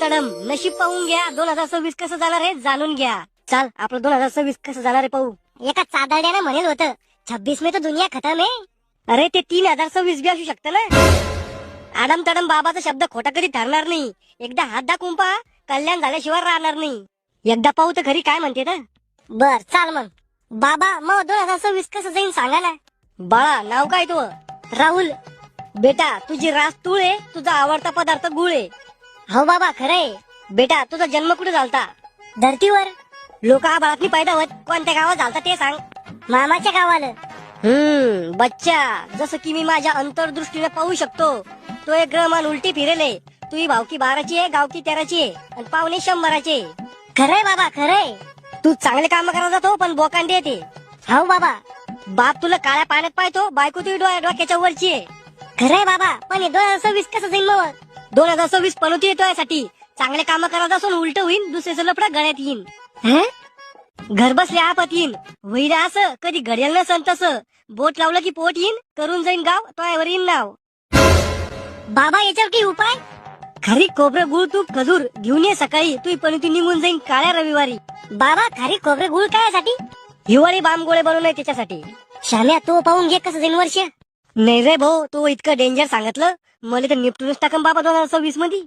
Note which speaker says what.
Speaker 1: तडम नशीब पाहून घ्या. 2026 कसं जाणार आहे जाणून घ्या. चाल आपलं 2026 कसं जाणार आहे पाहू.
Speaker 2: एका चादाड्यानं म्हणेल होतं 26 में तो दुनिया खतम है.
Speaker 1: अरे ते 3026 बी असू शकतं ना. आडम तडम बाबाचा शब्द खोटा कधी ठरणार नाही. एकदा हात दाखवून पहा, कल्याण झाल्याशिवाय राहणार नाही. एकदा पाहू तर खरी काय म्हणते ना.
Speaker 2: बर चाल मग. बाबा मग 2026 कसं जाईन सांगा ना.
Speaker 1: बाळा नाव काय तू.
Speaker 2: राहुल.
Speaker 1: बेटा तुझी रास तूळ आहे, तुझा आवडता पदार्थ गुळ आहे.
Speaker 2: हो बाबा खरंय.
Speaker 1: बेटा तुझा जन्म कुठे झालता.
Speaker 2: धरतीवर.
Speaker 1: लोक आबाळातनी पैदा होत कोणत्या गावात झालता ते सांग.
Speaker 2: मामाच्या गावाला.
Speaker 1: बच्चा जसं की मी माझ्या अंतर्दृष्टीने पाहू शकतो, तो एक ग्रहमान उलटी फिरेले. तुझी भावकी 12ची आहे, गावकी 13ची आहे आणि पाहुणे 100चे.
Speaker 2: खरंय बाबा खरंय.
Speaker 1: तू चांगले काम करायला जातो पण बोकांडी येते.
Speaker 2: हो बाबा.
Speaker 1: बाप तुला काळ्या पाण्यात पाहतो, बायको तुझी डोक्याच्या वरची आहे.
Speaker 2: खरंय बाबा पण 2026 कसं जाईन मग.
Speaker 1: 2026 पनोती येतो यासाठी चांगले काम करत असून उलट होईन, दुसऱ्याचं लपडा गळ्यात येईन. घर बसल्या आपत येईन. होईल असं कधी घडेल नसन तसं. बोट लावलं की पोट येईन, करून जाईन गाव तोयावर येईन नाव.
Speaker 2: बाबा याच्यावर काही उपाय.
Speaker 1: खरी खोबरं गुळ तूप खजूर घेऊन ये सकाळी, तुही पनोती निघून जाईन काळ्या रविवारी.
Speaker 2: बाबा खारी खोबरे गुळ कायसाठी.
Speaker 1: हिवाळी बाम गोळे बनवलंय त्याच्यासाठी.
Speaker 2: शाम्या तो पाहून घे कसं जाईन वर्ष.
Speaker 1: नाही रे भाऊ, तो इतकं डेंजर सांगितलं मला तर निपटूनच टाकन बाबा 2026 मध्ये.